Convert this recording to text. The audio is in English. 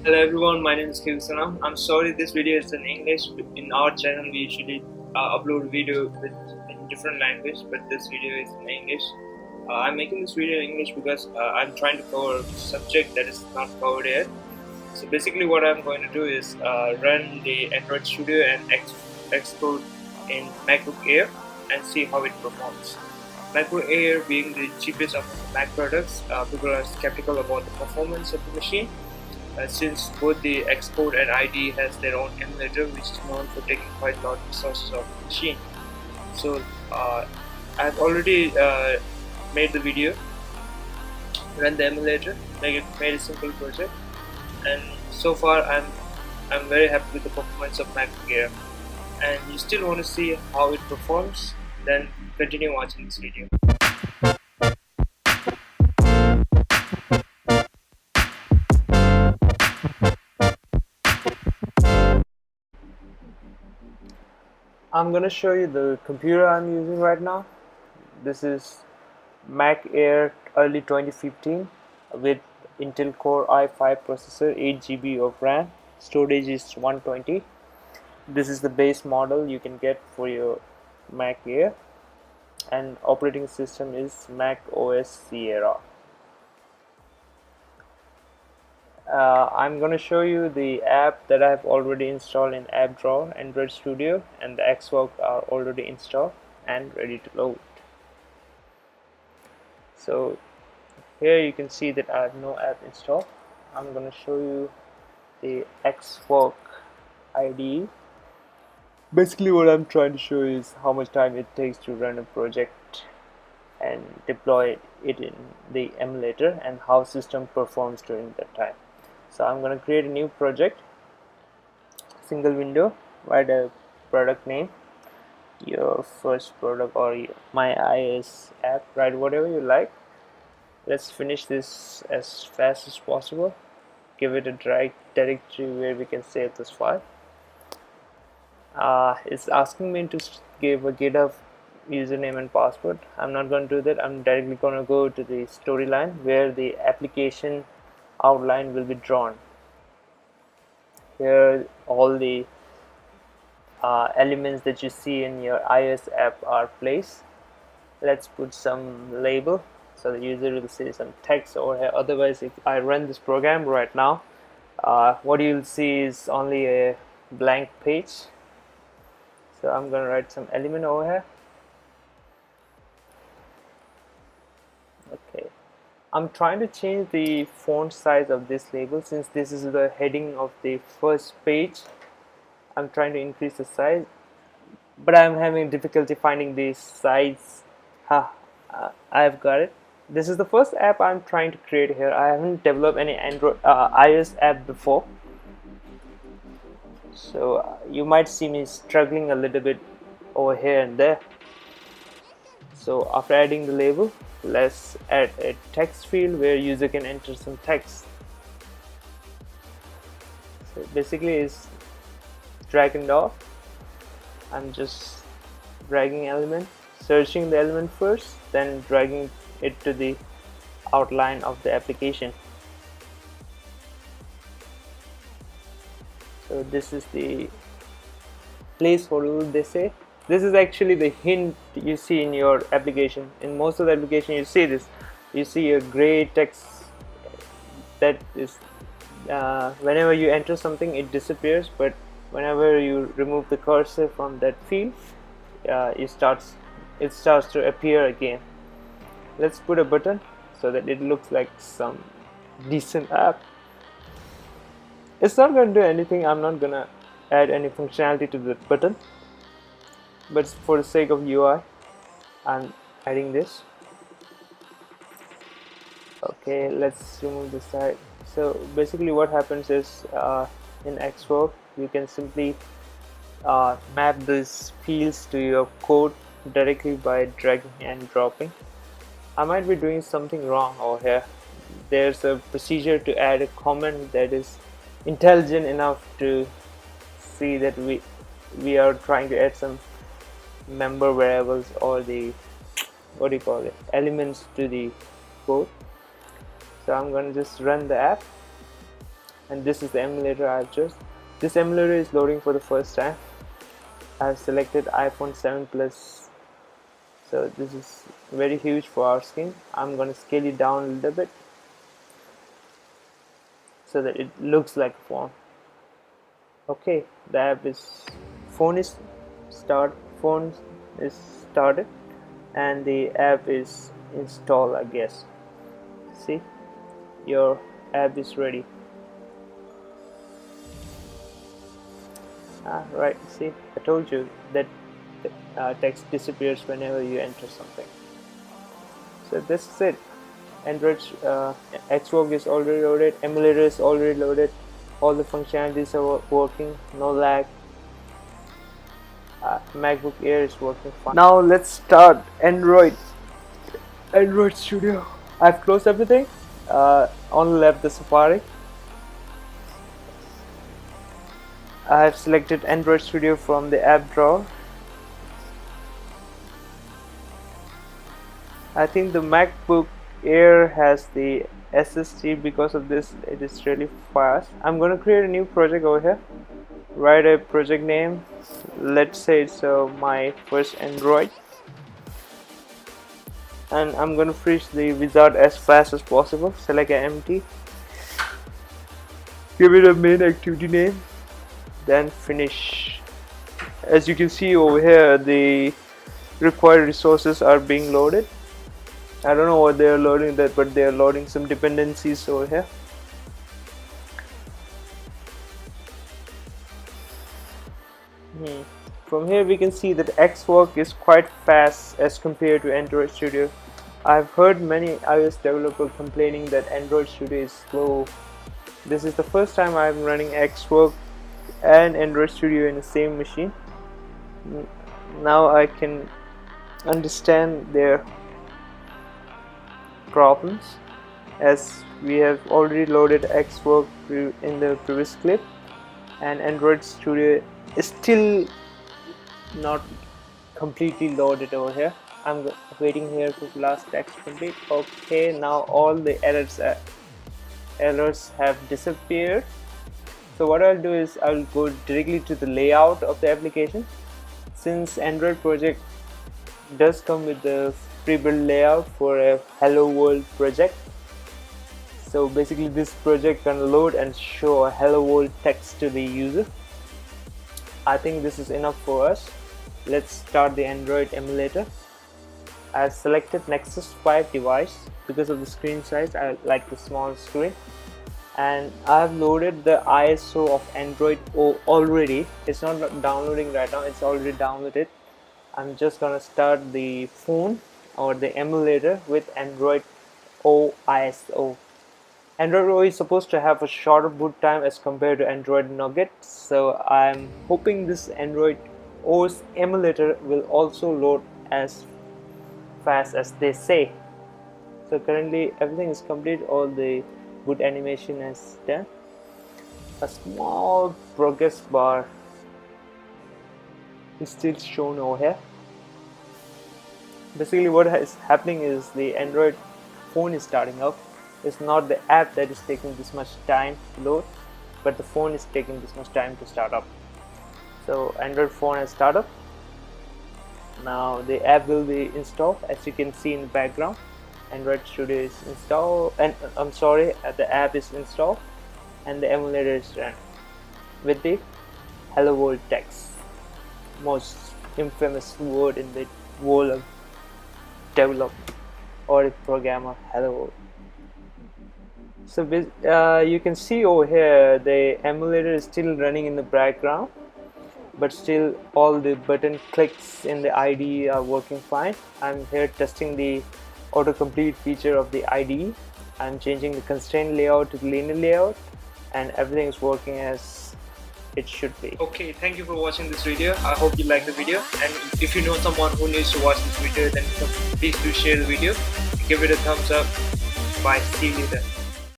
Hello everyone, my name is Kilsanam. I'm sorry this video is in English. In our channel we usually upload video in different language, but this video is in English. I'm making this video in English because I'm trying to cover a subject that is not covered yet. So basically what I'm going to do is run the Android Studio and export in MacBook Air and see how it performs. MacBook Air being the cheapest of Mac products, people are skeptical about the performance of the machine. Since both the export and ID has their own emulator, which is known for taking quite a lot of resources of the machine. So I've already made the video, run the emulator, made a simple project, and so far I'm very happy with the performance of MacBook Air. And you still want to see how it performs, then continue watching this video. I'm gonna show you the computer I'm using right now. This is Mac Air early 2015 with Intel Core i5 processor, 8 GB of RAM, storage is 120. This is the base model you can get for your Mac Air, and operating system is Mac OS Sierra. I'm going to show you the app that I have already installed in app drawer, Android Studio, and the Xwork are already installed and ready to load. So here you can see that I have no app installed. I'm going to show you the Xwork IDE. Basically what I'm trying to show you is how much time it takes to run a project and deploy it in the emulator and how system performs during that time. So I'm going to create a new project, single window, write a product name, your first product or my iOS app, write whatever you like. Let's finish this as fast as possible. Give it a directory where we can save this file. It's asking me to give a GitHub username and password. I'm not going to do that. I'm directly going to go to the storyline where the application outline will be drawn. Here all the elements that you see in your iOS app are placed. Let's put some label so the user will see some text over here. Otherwise, if I run this program right now, what you'll see is only a blank page. So I'm going to write some element over here. Okay, I'm trying to change the font size of this label. Since this is the heading of the first page, I'm trying to increase the size, but I'm having difficulty finding the size. I've got it. This is the first app I'm trying to create here. I haven't developed any Android iOS app before, so you might see me struggling a little bit over here and there. So after adding the label, let's add a text field where user can enter some text. So basically it's drag and drop. I'm just dragging element, searching the element first, then dragging it to the outline of the application. So this is the placeholder, they say. This is actually the hint you see in your application. In most of the application you see this. You see a gray text that is whenever you enter something it disappears, but whenever you remove the cursor from that field, it starts to appear again. Let's put a button so that it looks like some decent app. It's not going to do anything. I'm not gonna add any functionality to the button, but for the sake of UI I'm adding this. Okay, let's remove the side. So basically what happens is in Xwork you can simply map these fields to your code directly by dragging and dropping. I might be doing something wrong over here. There's a procedure to add a comment that is intelligent enough to see that we are trying to add some member variables or the elements to the code. So I'm going to just run the app. and this is the emulator I've just. This emulator is loading for the first time. I've selected iPhone 7 Plus, so this is very huge for our screen. I'm gonna scale it down a little bit so that it looks like a phone. Okay, the app is phone is started, and the app is installed, I guess. See, your app is ready. Right, see, I told you that text disappears whenever you enter something. So this is it. Android Xwork is already loaded, emulator is already loaded, all the functionalities are working, no lag. MacBook Air is working fine. Now let's start Android Studio. I've closed everything, only left the Safari. I have selected Android Studio from the app drawer. I think the MacBook Air has the SSD, because of this it is really fast. I'm going to create a new project over here, write a project name, let's say it's my first Android, and I'm going to freeze the wizard as fast as possible. Select an empty, give it a main activity name, then finish. As you can see over here, the required resources are being loaded. I don't know what they are loading that, but they are loading some dependencies over here. From here we can see that Xwork is quite fast as compared to Android Studio. I've heard many iOS developers complaining that Android Studio is slow. This is the first time I'm running Xwork and Android Studio in the same machine. Now I can understand their problems, as we have already loaded Xwork in the previous clip, and Android Studio is still not completely loaded over here. I'm waiting here for the last text complete. Okay, now all the errors have disappeared. So what I'll do is I'll go directly to the layout of the application. Since Android project does come with the pre-built layout for a Hello World project, so basically this project can load and show a Hello World text to the user. I think this is enough for us. Let's start the Android emulator. I've selected Nexus 5 device because of the screen size. I like the small screen, and I've loaded the ISO of Android O already. It's not downloading right now, it's already downloaded. I'm just gonna start the phone or the emulator with Android O ISO. Android O is supposed to have a shorter boot time as compared to Android Nougat, so I'm hoping this Android O's emulator will also load as fast as they say. So currently everything is complete, all the boot animation is done. A small progress bar is still shown over here. Basically what is happening is the Android phone is starting up. It's not the app that is taking this much time to load, but the phone is taking this much time to start up. So Android phone has started up. Now the app will be installed. As you can see in the background, Android Studio is installed, and the app is installed, and the emulator is run with the Hello World text, most infamous word in the world of development or a programmer. Hello World. So you can see over here the emulator is still running in the background, but still all the button clicks in the IDE are working fine. I'm here testing the autocomplete feature of the IDE. I'm changing the constraint layout to the linear layout, and everything is working as it should be. Okay, thank you for watching this video. I hope you like the video, and if you know someone who needs to watch this video, then please do share the video, give it a thumbs up. Bye, see you later.